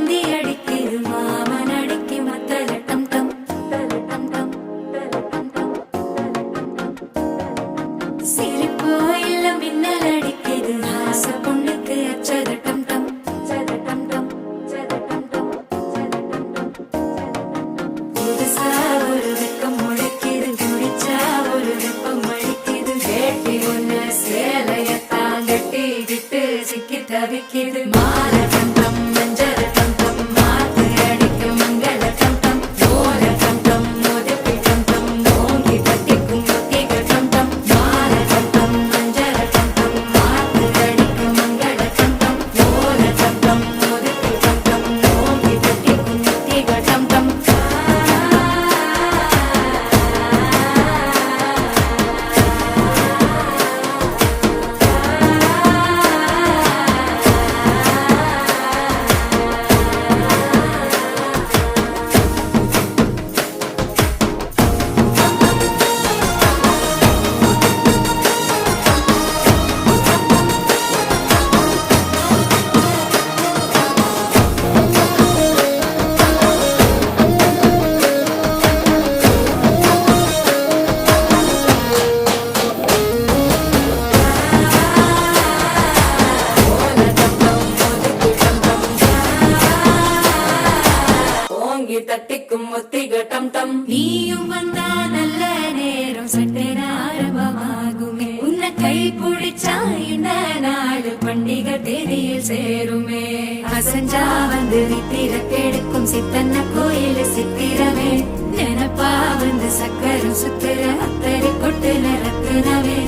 முந்தி அடிக்குது மாமன் அடிக்கு மத்தல டம் டம் டம் டம். சிரிப்பு இல்ல மின்னல் அடிக்குது ஆசை பொண்ணுக்கு அச்சத டம் டம் டம் டம். புதுசா ஒரு வெக்கம் முளைக்குது குடிச்சா ஒரு வெப்பம் அடிக்குது வேட்டி ஒண்ணு சேலையத்தான் கட்டிக்கிட்டு சிக்கி தவிக்குது மாலை டம் டம் மஞ்சள் டம் டம் மாத்து அடிக்க மங்கள டம் டம் ஓர டம் டம் மோதப்பி டம் டம் ஓங்கி தட்டிக்கும் ஒத்திக டம் டம் மாலை டம் டம் மஞ்சள் டம் டம் மாத்து அடிக்க மங்கள டம் டம் ஓர டம் டம் மோதப்பி டம் டம் ஓங்கி தட்டிக்கும் ஒத்திக டம் டம். தட்டிக்கும் ஒத்திக டம் டம். நீயும் வந்தா நல்ல நேரம் சட்டென ஆரம்பமாகுமே உன்னை கை பிடிச்சா இந்த நாடு பண்டிகை தேதியில் சேருமே அசஞ்சா வந்து நித்திர கெடுக்கும் சித்தன்ன கோயில் சித்திரமே நினப்பா வந்து சக்கரம் சுத்துற அத்தரை கொட்டுல ரத்துனவே